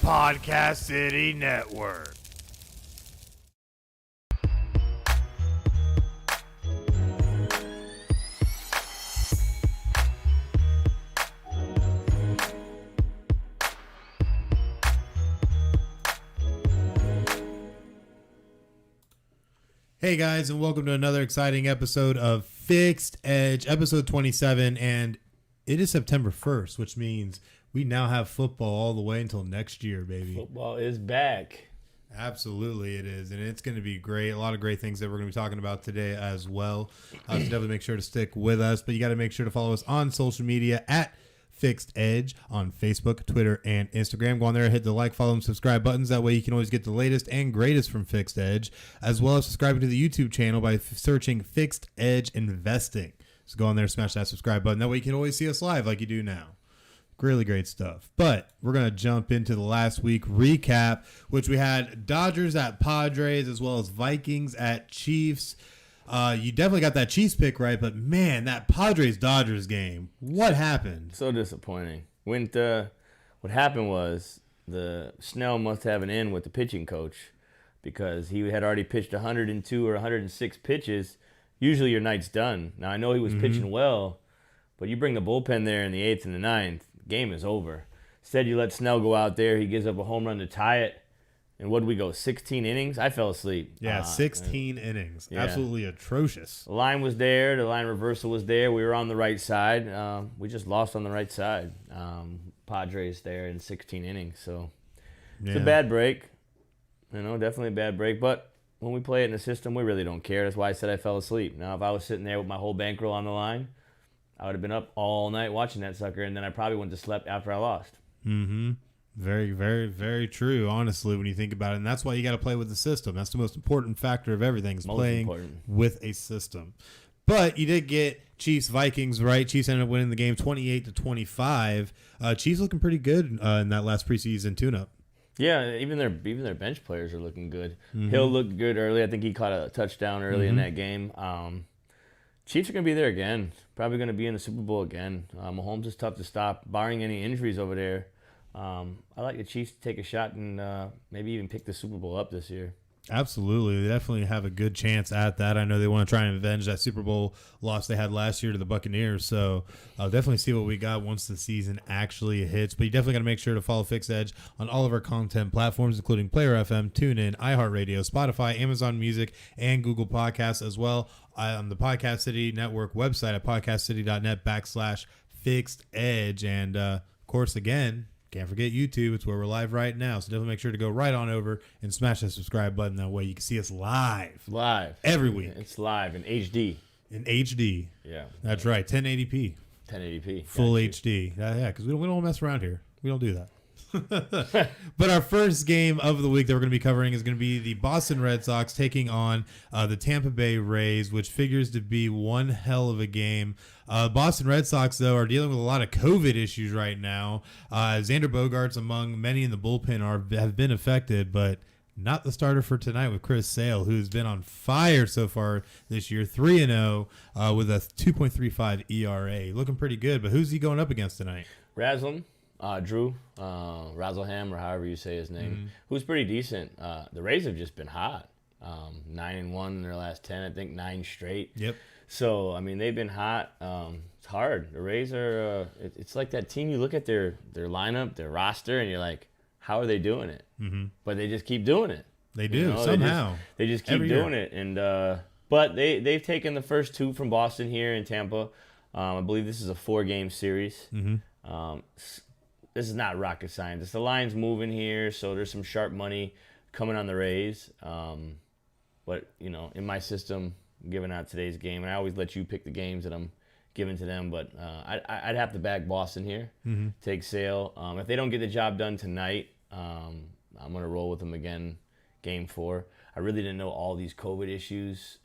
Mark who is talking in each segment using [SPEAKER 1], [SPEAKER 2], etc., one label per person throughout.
[SPEAKER 1] Podcast City Network.
[SPEAKER 2] Hey guys, and welcome to another exciting episode of Fixed Edge, episode 27, and it is September 1st, which means we now have football all the way until next year, baby.
[SPEAKER 3] Football is back.
[SPEAKER 2] Absolutely it is, and it's going to be great. A lot of great things that we're going to be talking about today as well. So definitely make sure to stick with us, but you got to make sure to follow us on social media at Fixed Edge on Facebook, Twitter, and Instagram. Go on there, hit the like, follow, and subscribe buttons. That way you can always get the latest and greatest from Fixed Edge, as well as subscribing to the YouTube channel by searching Fixed Edge Investing. So go on there, smash that subscribe button. That way you can always see us live like you do now. Really great stuff. But we're going to jump into the last week recap, which we had Dodgers at Padres as well as Vikings at Chiefs. You definitely got that Chiefs pick right, but man, that Padres-Dodgers game, what happened?
[SPEAKER 3] So disappointing. What happened was the Snell must have an in with the pitching coach because he had already pitched 102 or 106 pitches. Usually your night's done. Now, I know he was pitching well, but you bring the bullpen there in the 8th and the 9th, game is over. Instead, you let Snell go out there. He gives up a home run to tie it. And what did we go, 16 innings? I fell asleep.
[SPEAKER 2] Yeah, 16 innings. Yeah. Absolutely atrocious.
[SPEAKER 3] The line was there. The line reversal was there. We were on the right side. We just lost on the right side. Padres there in 16 innings. So it's a bad break. Definitely a bad break. But when we play it in the system, we really don't care. That's why I said I fell asleep. Now, if I was sitting there with my whole bankroll on the line, I would have been up all night watching that sucker, and then I probably wouldn't have slept after I lost.
[SPEAKER 2] Mm-hmm. Very, very, very true, honestly, when you think about it. And that's why you got to play with the system. That's the most important factor of everything is playing with a system. But you did get Chiefs-Vikings right. Chiefs ended up winning the game 28-25. Chiefs looking pretty good in that last preseason tune-up.
[SPEAKER 3] Yeah, even their bench players are looking good. Mm-hmm. Hill looked good early. I think he caught a touchdown early in that game. Chiefs are going to be there again. Probably going to be in the Super Bowl again. Mahomes is tough to stop, barring any injuries over there. I like the Chiefs to take a shot and maybe even pick the Super Bowl up this year.
[SPEAKER 2] Absolutely. They definitely have a good chance at that. I know they want to try and avenge that Super Bowl loss they had last year to the Buccaneers. So I'll definitely see what we got once the season actually hits. But you definitely got to make sure to follow Fixed Edge on all of our content platforms, including Player FM, TuneIn, iHeartRadio, Spotify, Amazon Music, and Google Podcasts as well. On the Podcast City Network website at podcastcity.net/FixedEdge. And, of course, again, can't forget YouTube. It's where we're live right now. So definitely make sure to go right on over and smash that subscribe button. That way you can see us live. Every week.
[SPEAKER 3] It's live in HD.
[SPEAKER 2] In HD.
[SPEAKER 3] Yeah.
[SPEAKER 2] That's right. 1080p.
[SPEAKER 3] 1080p.
[SPEAKER 2] Full HD. Yeah, because we don't mess around here. We don't do that. But our first game of the week that we're going to be covering is going to be the Boston Red Sox taking on the Tampa Bay Rays, which figures to be one hell of a game. Boston Red Sox, though, are dealing with a lot of COVID issues right now. Xander Bogaerts, among many in the bullpen, have been affected, but not the starter for tonight with Chris Sale, who's been on fire so far this year, 3-0 with a 2.35 ERA. Looking pretty good, but who's he going up against tonight?
[SPEAKER 3] Drew Razzleham, or however you say his name, who's pretty decent. The Rays have just been hot. 9-1 in their last 10, I think 9 straight.
[SPEAKER 2] Yep.
[SPEAKER 3] So, I mean, they've been hot. It's hard. The Rays are, it's like that team, you look at their lineup, their roster, and you're like, how are they doing it? Mm-hmm. But they just keep doing it.
[SPEAKER 2] They do, somehow.
[SPEAKER 3] They just keep doing it. And but they've taken the first 2 from Boston here in Tampa. I believe this is a 4-game series. Mm-hmm. This is not rocket science. The line's moving here, so there's some sharp money coming on the Rays. But, in my system, I'm giving out today's game, and I always let you pick the games that I'm giving to them. But I'd have to back Boston here, take Sale. If they don't get the job done tonight, I'm going to roll with them again, game 4. I really didn't know all these COVID issues.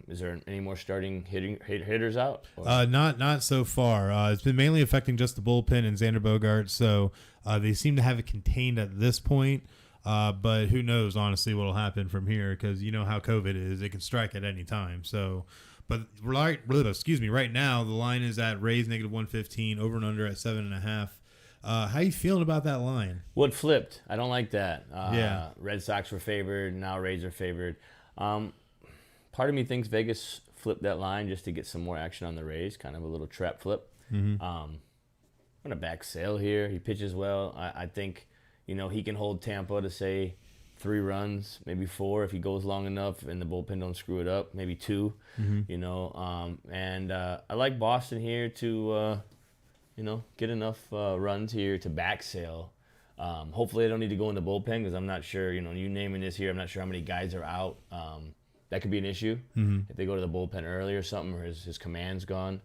[SPEAKER 3] Is there any more starting hitters out?
[SPEAKER 2] Not so far. It's been mainly affecting just the bullpen and Xander Bogaerts, so they seem to have it contained at this point. But who knows, honestly, what will happen from here, because you know how COVID is. It can strike at any time. So, but right now, the line is at Rays -115, over and under at 7.5. How you feeling about that line?
[SPEAKER 3] What flipped? I don't like that.
[SPEAKER 2] Yeah.
[SPEAKER 3] Red Sox were favored. Now Rays are favored. Part of me thinks Vegas flipped that line just to get some more action on the Rays, kind of a little trap flip. I'm going to back Sale here. He pitches well. I think, he can hold Tampa to, say, 3 runs, maybe 4 if he goes long enough and the bullpen don't screw it up, maybe 2, and I like Boston here to, get enough runs here to back Sale. Hopefully I don't need to go in the bullpen because I'm not sure, you naming this here, I'm not sure how many guys are out. That could be an issue if they go to the bullpen early or something, or his command's gone.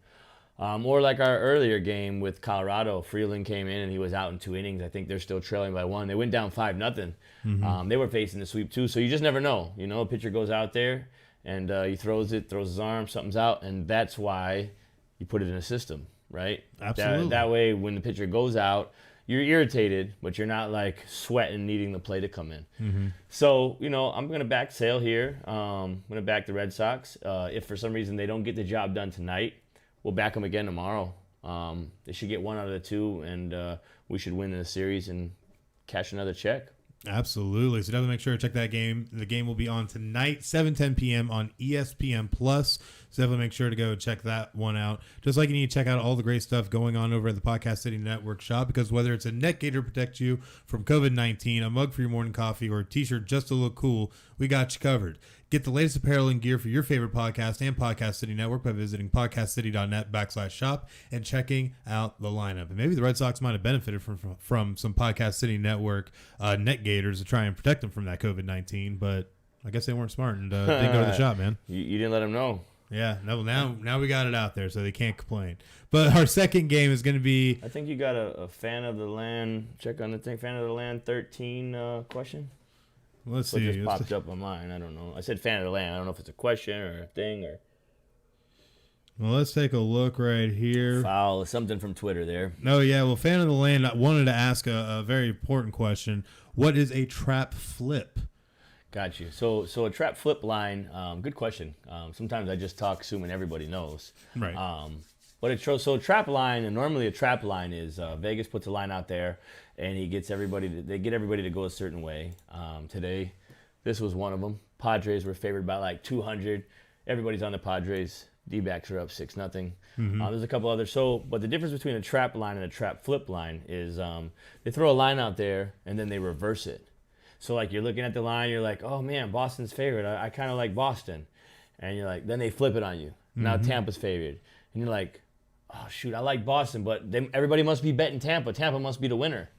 [SPEAKER 3] Or like our earlier game with Colorado, Freeland came in and he was out in 2 innings. I think they're still trailing by 1. They went down 5-0. They were facing the sweep too, so you just never know. A pitcher goes out there and he throws his arm, something's out, and that's why you put it in a system, right?
[SPEAKER 2] Absolutely.
[SPEAKER 3] That way, when the pitcher goes out, you're irritated, but you're not like sweating, needing the play to come in. So, I'm going to back Sale here. I'm going to back the Red Sox. If for some reason they don't get the job done tonight, we'll back them again tomorrow. They should get 1 out of the 2, and we should win the series and cash another check.
[SPEAKER 2] Absolutely. So definitely make sure to check that game. The game will be on tonight, 7:10 p.m. on ESPN Plus. So definitely make sure to go check that one out. Just like you need to check out all the great stuff going on over at the Podcast City Network shop, because whether it's a neck gaiter to protect you from COVID-19, a mug for your morning coffee, or a t-shirt just to look cool, we got you covered. Get the latest apparel and gear for your favorite podcast and Podcast City Network by visiting podcastcity.net/shop and checking out the lineup. And maybe the Red Sox might have benefited from some Podcast City Network neck gaiters to try and protect them from that COVID-19, but I guess they weren't smart and didn't go to the shop, man.
[SPEAKER 3] You didn't let them know.
[SPEAKER 2] Yeah, no, now we got it out there, so they can't complain. But our second game is going to be...
[SPEAKER 3] I think you got a fan of the land, check on the thing, fan of the land 13 question.
[SPEAKER 2] Let's
[SPEAKER 3] so
[SPEAKER 2] see.
[SPEAKER 3] It just popped up on mine. I don't know. I said fan of the land. I don't know if it's a question or a thing or...
[SPEAKER 2] Well, let's take a look right here.
[SPEAKER 3] Foul, something from Twitter there.
[SPEAKER 2] No, yeah, well, fan of the land, I wanted to ask a very important question. What is a trap flip?
[SPEAKER 3] Got you. So a trap flip line, good question. Sometimes I just talk assuming everybody knows.
[SPEAKER 2] Right.
[SPEAKER 3] But a trap line, and normally a trap line is Vegas puts a line out there, and they get everybody to go a certain way. Today, this was one of them. Padres were favored by like 200. Everybody's on the Padres. D-backs are up 6-0. There's a couple others. But the difference between a trap line and a trap flip line is they throw a line out there, and then they reverse it. So, like, you're looking at the line, you're like, oh, man, Boston's favored. I kind of like Boston. And you're like, then they flip it on you. Now Tampa's favored. And you're like, oh, shoot, I like Boston, but everybody must be betting Tampa. Tampa must be the winner.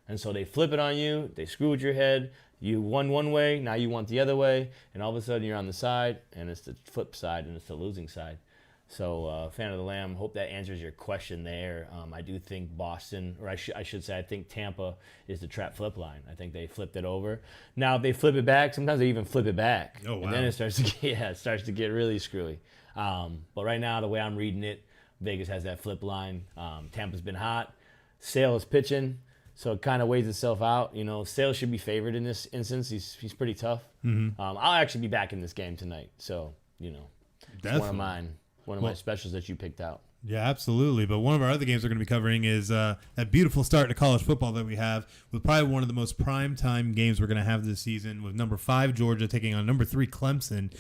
[SPEAKER 3] And so they flip it on you. They screw with your head. You won one way. Now you want the other way. And all of a sudden you're on the side, and it's the flip side, and it's the losing side. So, fan of the Lamb, hope that answers your question there. I do think Boston, or I should say, I think Tampa is the trap flip line. I think they flipped it over. Now, if they flip it back, sometimes they even flip it back.
[SPEAKER 2] Oh, wow.
[SPEAKER 3] And then it starts to get really screwy. But right now, the way I'm reading it, Vegas has that flip line. Tampa's been hot. Sale is pitching, so it kind of weighs itself out. Sale should be favored in this instance. He's pretty tough. I'll actually be back in this game tonight. So, it's one of mine. One of my specials that you picked out.
[SPEAKER 2] Yeah, absolutely. But one of our other games we're going to be covering is that beautiful start to college football that we have, with probably one of the most prime time games we're going to have this season, with number 5 Georgia taking on number 3 Clemson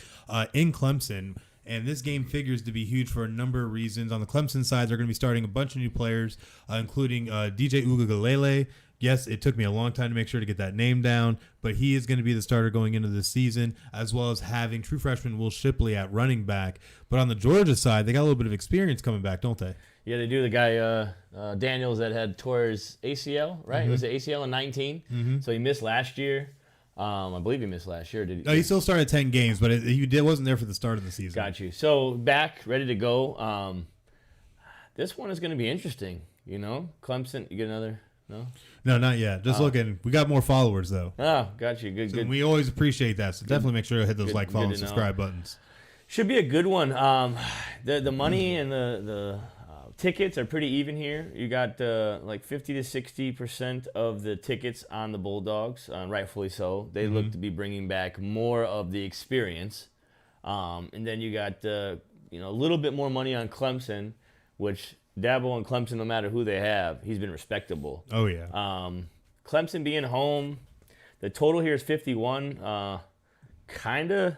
[SPEAKER 2] in Clemson. And this game figures to be huge for a number of reasons. On the Clemson side, they're going to be starting a bunch of new players, including DJ Uiagalelei. Yes, it took me a long time to make sure to get that name down, but he is going to be the starter going into this season, as well as having true freshman Will Shipley at running back. But on the Georgia side, they got a little bit of experience coming back, don't they?
[SPEAKER 3] Yeah, they do. The guy, Daniels, that had tore his ACL, right? It was the ACL in 19, so he missed last year. I believe he missed last year. Did he?
[SPEAKER 2] No, he still started 10 games, but he wasn't there for the start of the season.
[SPEAKER 3] Got you. So back, ready to go. This one is going to be interesting. Clemson, you get another? No?
[SPEAKER 2] No, not yet. Just looking. We got more followers, though.
[SPEAKER 3] Oh, got you. Good,
[SPEAKER 2] so
[SPEAKER 3] good.
[SPEAKER 2] We always appreciate that. So definitely make sure to hit those like, follow, and subscribe buttons.
[SPEAKER 3] Should be a good one. The money and the tickets are pretty even here. You got like 50 to 60% of the tickets on the Bulldogs, rightfully so. They look to be bringing back more of the experience. And then you got a little bit more money on Clemson, which Dabo and Clemson, no matter who they have, he's been respectable.
[SPEAKER 2] Oh, yeah.
[SPEAKER 3] Clemson being home, the total here is 51. Kind of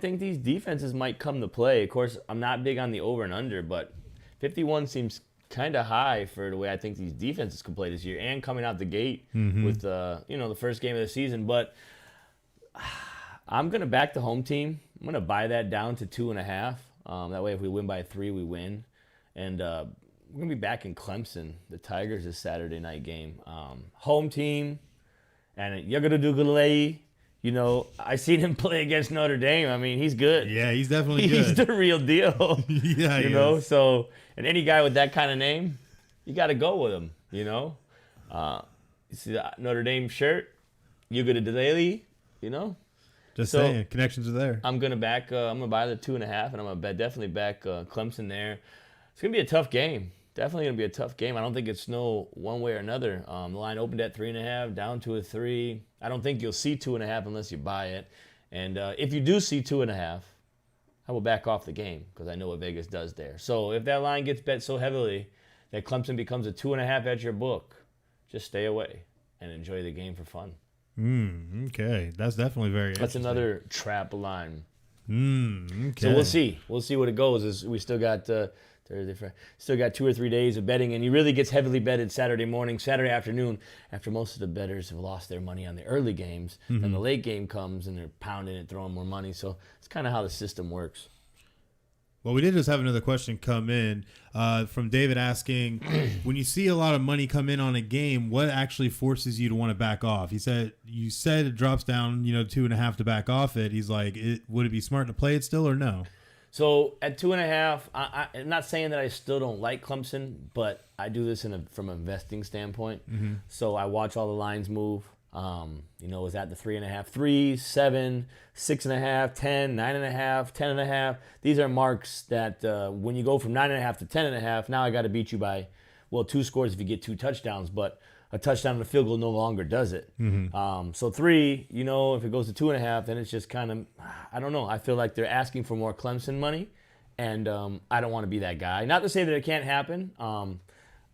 [SPEAKER 3] think these defenses might come to play. Of course, I'm not big on the over and under, but 51 seems kind of high for the way I think these defenses can play this year, and coming out the gate with the first game of the season. But I'm gonna back the home team. I'm gonna buy that down to 2.5. That way, if we win by 3, we win. And we're gonna be back in Clemson. The Tigers this Saturday night game. Home team, and you're gonna do good. I seen him play against Notre Dame. I mean, he's good.
[SPEAKER 2] Yeah, he's definitely
[SPEAKER 3] He's
[SPEAKER 2] good.
[SPEAKER 3] the real deal.
[SPEAKER 2] Yeah, he is.
[SPEAKER 3] So, and any guy with that kind of name, you got to go with him, You see the Notre Dame shirt, you go to Delay,
[SPEAKER 2] Just
[SPEAKER 3] So,
[SPEAKER 2] saying, connections are there.
[SPEAKER 3] I'm going to back, I'm going to buy the 2.5, and I'm going to definitely back Clemson there. It's going to be a tough game. Definitely going to be a tough game. I don't think it's no one way or another. The line opened at 3.5, down to a 3. I don't think you'll see 2.5 unless you buy it. And if you do see 2.5, I will back off the game because I know what Vegas does there. So if that line gets bet so heavily that Clemson becomes a 2.5 at your book, just stay away and enjoy the game for fun.
[SPEAKER 2] Okay, that's definitely very
[SPEAKER 3] That's
[SPEAKER 2] interesting.
[SPEAKER 3] another trap line.
[SPEAKER 2] Okay.
[SPEAKER 3] So we'll see. We'll see what it goes. We still got Thursday, Friday. Still got 2 or 3 days of betting, and he really gets heavily betted Saturday morning, Saturday afternoon, after most of the bettors have lost their money on the early games. Then the late game comes, and they're pounding it, throwing more money. So it's kind of how the system works.
[SPEAKER 2] Well, we did just have another question come in from David asking, when you see a lot of money come in on a game, what actually forces you to want to back off? He said, you said it drops down, 2.5 to back off it. He's like, would it be smart to play it still or no?
[SPEAKER 3] So at 2.5, I'm not saying that I still don't like Clemson, but I do this from an investing standpoint. So I watch all the lines move. Is at the 3.5, 3, 7, 6.5, 10, 9.5, 10.5. These are marks that when you go from 9.5 to 10.5, now I got to beat you by, 2 scores if you get 2 touchdowns, but a touchdown and a field goal no longer does it. So 3, if it goes to 2.5, then it's just kind of, I don't know. I feel like they're asking for more Clemson money, and I don't want to be that guy. Not to say that it can't happen.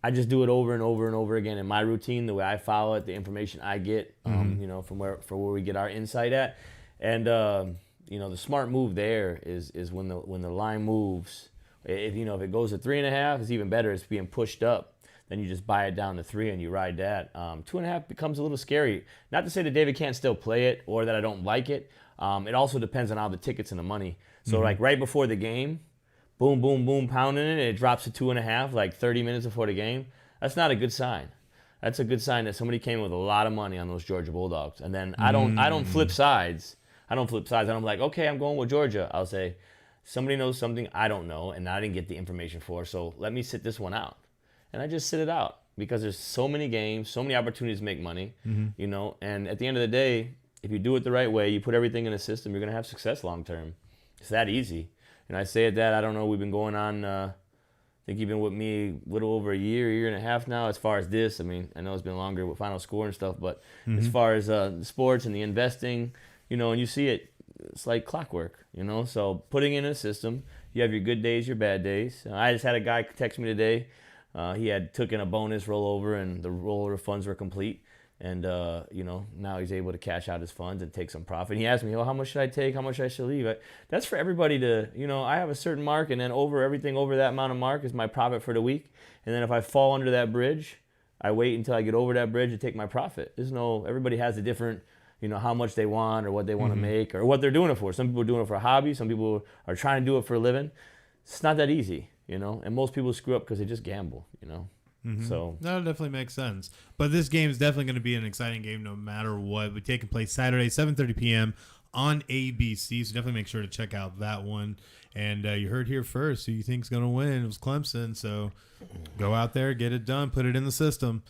[SPEAKER 3] I just do it over and over and over again in my routine, the way I follow it, the from I get, from where we get our insight at. And, the smart move there is when the line moves. If it goes to 3.5, it's even better. It's being pushed up. Then you just buy it down to 3 and you ride that. 2.5 becomes a little scary. Not to say that David can't still play it or that I don't like it. It also depends on how the tickets and the money. So like right before the game, boom, boom, boom, pounding it, it drops to 2.5 like 30 minutes before the game. That's not a good sign. That's a good sign that somebody came with a lot of money on those Georgia Bulldogs. And then I don't flip sides. I don't like, okay, I'm going with Georgia. I'll say somebody knows something I don't know and I didn't get the information for, so let me sit this one out. And I just sit it out because there's so many games, so many opportunities to make money, and at the end of the day, if you do it the right way, you put everything in a system, you're going to have success long term. It's that easy. And I say it that, I don't know, we've been going on, I think you've been with me a little over a year and a half now as far as this. I mean, I know it's been longer with Final Score and stuff, but as far as the sports and the investing, and you see it, it's like clockwork, So putting in a system, you have your good days, your bad days. I just had a guy text me today. He had took in a bonus rollover, and the rollover funds were complete. And, now he's able to cash out his funds and take some profit. And he asked me, how much should I take? How much I should leave? That's for everybody to, I have a certain mark, and then everything over that amount of mark is my profit for the week. And then if I fall under that bridge, I wait until I get over that bridge to take my profit. Everybody has a different, how much they want or what they want to make or what they're doing it for. Some people are doing it for a hobby. Some people are trying to do it for a living. It's not that easy. And most people screw up because they just gamble, So
[SPEAKER 2] that definitely makes sense. But this game is definitely going to be an exciting game no matter what. We're taking place Saturday, 7:30 p.m. on ABC, so definitely make sure to check out that one. And you heard here first who you think's going to win. It was Clemson, so go out there, get it done, put it in the system.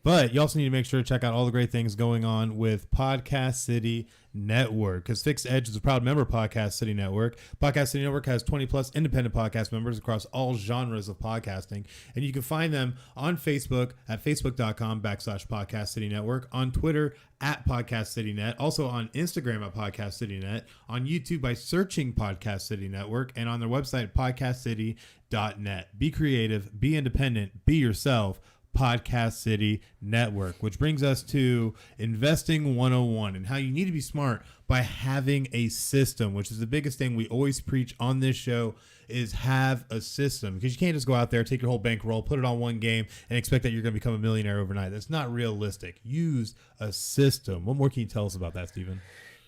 [SPEAKER 2] But you also need to make sure to check out all the great things going on with Podcast City Network, because Fixed Edge is a proud member of Podcast City Network. Podcast City Network has 20 plus independent podcast members across all genres of podcasting, and you can find them on Facebook at facebook.com/Podcast City Network, on Twitter at Podcast City Net, also on Instagram at Podcast City Net, on YouTube by searching Podcast City Network, and on their website podcastcity.net. Be creative, be independent, be yourself. Podcast City Network, which brings us to Investing 101 and how you need to be smart by having a system, which is the biggest thing we always preach on this show, is have a system, because you can't just go out there, take your whole bankroll, put it on one game, and expect that you're going to become a millionaire overnight. That's not realistic. Use a system. What more can you tell us about that, Stephen?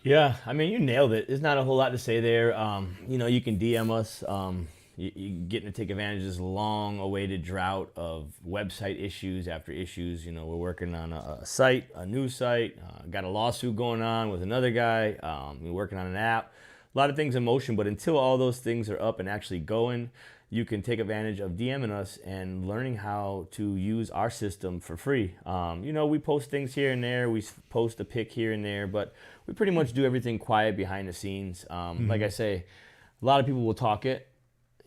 [SPEAKER 3] Yeah, I mean, you nailed it. There's not a whole lot to say there. You can DM us. You're getting to take advantage of this long-awaited drought of website issues after issues. We're working on a new site. Got a lawsuit going on with another guy. We're working on an app. A lot of things in motion, but until all those things are up and actually going, you can take advantage of DMing us and learning how to use our system for free. We post things here and there. We post a pic here and there, but we pretty much do everything quiet behind the scenes. Like I say, a lot of people will talk it.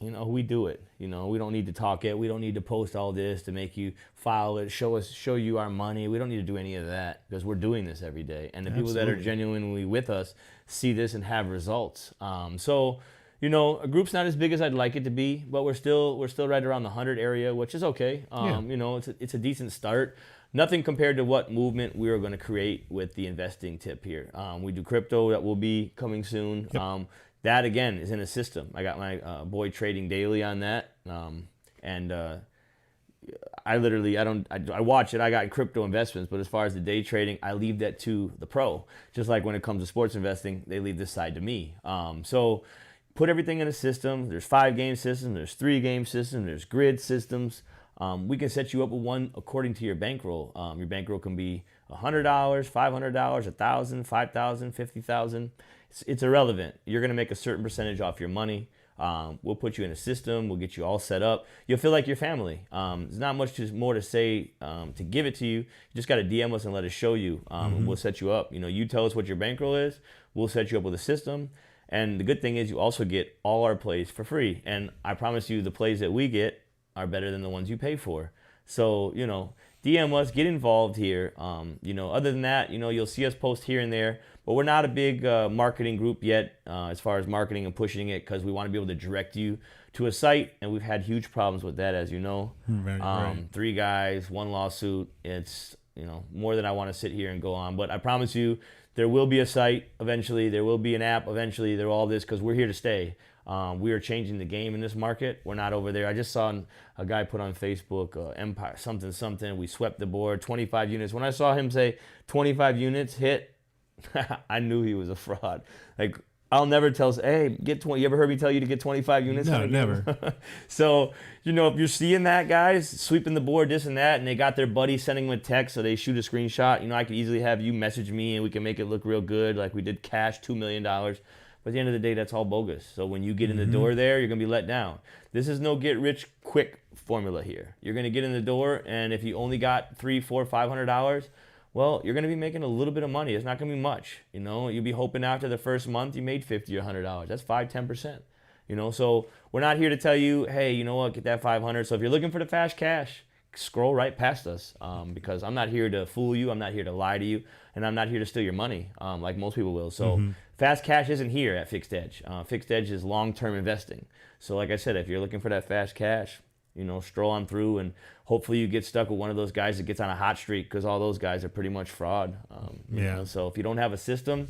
[SPEAKER 3] We do it. We don't need to talk it. We don't need to post all this to make you file it, show you our money. We don't need to do any of that, because we're doing this every day. And the people that are genuinely with us see this and have results. A group's not as big as I'd like it to be, but we're still right around the 100 area, which is okay. It's a decent start. Nothing compared to what movement we are going to create with the investing tip here. We do crypto that will be coming soon. Yep. That, again, is in a system. I got my boy trading daily on that. I watch it. I got crypto investments, but as far as the day trading, I leave that to the pro. Just like when it comes to sports investing, they leave this side to me. So put everything in a system. There's 5-game systems. There's 3-game systems. There's grid systems. We can set you up with one according to your bankroll. Your bankroll can be $100, $500, $1,000, $5,000, $50,000. It's irrelevant. You're going to make a certain percentage off your money. We'll put you in a system. We'll get you all set up. You'll feel like your family. There's not much more to say to give it to you. You just got to DM us and let us show you. And we'll set you up. You tell us what your bankroll is. We'll set you up with a system. And the good thing is you also get all our plays for free. And I promise you the plays that we get are better than the ones you pay for. So, DM us, get involved here. Other than that, you'll see us post here and there. But we're not a big marketing group yet as far as marketing and pushing it, because we want to be able to direct you to a site, and we've had huge problems with that, as you know. Right. 3 guys, 1 lawsuit. It's more than I want to sit here and go on. But I promise you, there will be a site eventually. There will be an app eventually. There all this, because we're here to stay. We are changing the game in this market. We're not over there. I just saw a guy put on Facebook, Empire something. We swept the board, 25 units. When I saw him say 25 units hit, I knew he was a fraud. Like, I'll never tell, hey, get 20. You ever heard me tell you to get 25 units?
[SPEAKER 2] No, never.
[SPEAKER 3] So, if you're seeing that, guys, sweeping the board, this and that, and they got their buddy sending them a text, so they shoot a screenshot, I could easily have you message me and we can make it look real good, like we did cash $2 million. But at the end of the day, that's all bogus. So when you get in the door there, you're going to be let down. This is no get-rich-quick formula here. You're going to get in the door, and if you only got $300, $400, $500, well, you're going to be making a little bit of money. It's not going to be much. You'll be hoping after the first month you made $50 or $100. That's 5-10%. So we're not here to tell you, hey, you know what, get that 500. So if you're looking for the fast cash, scroll right past us, because I'm not here to fool you. I'm not here to lie to you, and I'm not here to steal your money like most people will. So fast cash isn't here at Fixed Edge. Fixed Edge is long-term investing. So like I said, if you're looking for that fast cash, stroll on through, and hopefully you get stuck with one of those guys that gets on a hot streak, because all those guys are pretty much fraud. So if you don't have a system,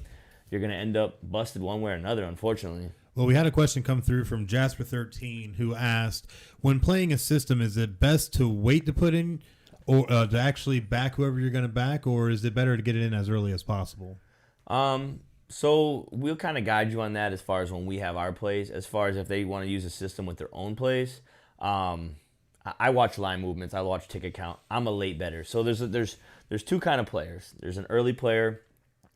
[SPEAKER 3] you're going to end up busted one way or another, unfortunately.
[SPEAKER 2] Well, we had a question come through from Jasper13 who asked, when playing a system, is it best to wait to put in or to actually back whoever you're going to back, or is it better to get it in as early as possible?
[SPEAKER 3] So we'll kind of guide you on that as far as when we have our plays. As far as if they want to use a system with their own plays, I watch line movements. I watch ticket count. I'm a late bettor. So there's 2 kind of players. There's an early player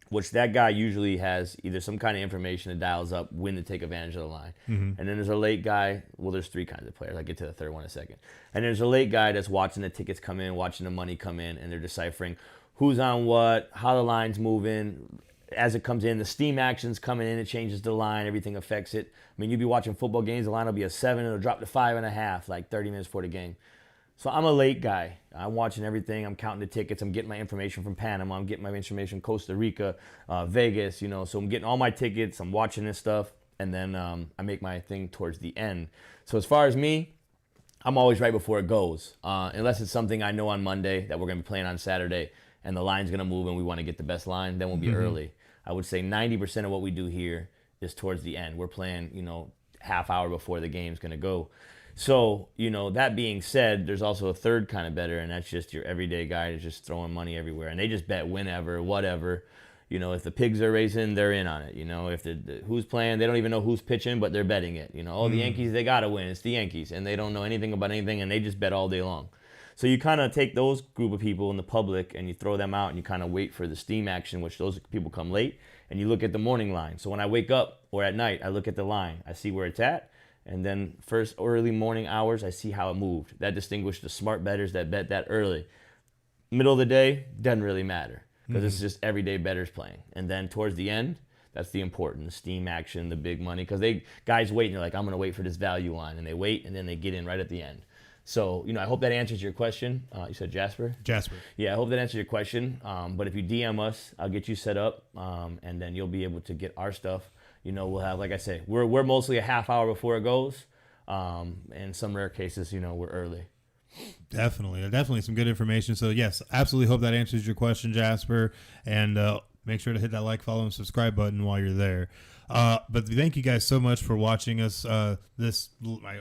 [SPEAKER 3] which that guy usually has either some kind of information that dials up when to take advantage of the line. And then there's a late guy. Well, there's three kinds of players. I'll get to the third one in a second. And there's a late guy that's watching the tickets come in, watching the money come in, and they're deciphering who's on what, how the line's moving. As it comes in, the steam action's coming in, it changes the line, everything affects it. I mean, you'll be watching football games, the line will be a 7, it'll drop to 5.5, like 30 minutes before the game. So I'm a late guy. I'm watching everything. I'm counting the tickets. I'm getting my information from Panama. I'm getting my information from Costa Rica, Vegas, you know. So I'm getting all my tickets. I'm watching this stuff. And then I make my thing towards the end. So as far as me, I'm always right before it goes. Unless it's something I know on Monday that we're going to be playing on Saturday and the line's going to move and we want to get the best line, then we'll be early. I would say 90% of what we do here is towards the end. We're playing, you know, half hour before the game's going to go. So, you know, that being said, there's also a third kind of bettor, and that's just your everyday guy that's just throwing money everywhere. And they just bet whenever, whatever. You know, if the pigs are racing, they're in on it. You know, if who's playing, they don't even know who's pitching, but they're betting it. You know, oh, the Yankees, they got to win. It's the Yankees. And they don't know anything about anything, and they just bet all day long. So you kind of take those group of people in the public, and you throw them out, and you kind of wait for the steam action, which those people come late, and you look at the morning line. So when I wake up or at night, I look at the line. I see where it's at. And then first early morning hours, I see how it moved. That distinguished the smart bettors that bet that early. Middle of the day, doesn't really matter because it's just everyday bettors playing. And then towards the end, that's the important, the steam action, the big money. Because guys wait and they're like, I'm going to wait for this value line. And they wait and then they get in right at the end. So, you know, I hope that answers your question. You said Jasper?
[SPEAKER 2] Jasper.
[SPEAKER 3] Yeah, I hope that answers your question. But if you DM us, I'll get you set up. And then you'll be able to get our stuff. You know, we'll have, like I say, we're mostly a half hour before it goes. In some rare cases, you know, we're early.
[SPEAKER 2] Definitely some good information. So, yes, absolutely hope that answers your question, Jasper. And make sure to hit that like, follow, and subscribe button while you're there. But thank you guys so much for watching us this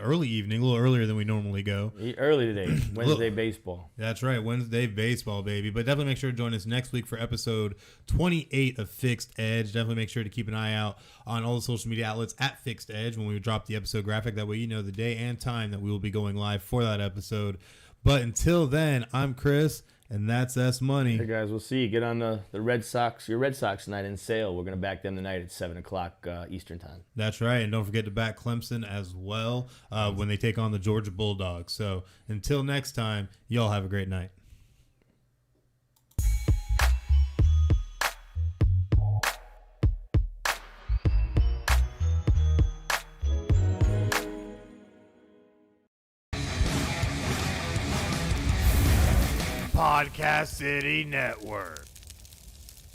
[SPEAKER 2] early evening, a little earlier than we normally go.
[SPEAKER 3] Early today, Wednesday baseball.
[SPEAKER 2] That's right, Wednesday baseball, baby. But definitely make sure to join us next week for episode 28 of Fixed Edge. Definitely make sure to keep an eye out on all the social media outlets at Fixed Edge when we drop the episode graphic. That way you know the day and time that we will be going live for that episode. But until then, I'm Chris. And that's S Money.
[SPEAKER 3] Hey, guys, we'll see you. Get on the Red Sox, your Red Sox night in sale. We're going to back them tonight at 7 o'clock Eastern time.
[SPEAKER 2] That's right. And don't forget to back Clemson as well when they take on the Georgia Bulldogs. So until next time, y'all have a great night.
[SPEAKER 1] Podcast City Network.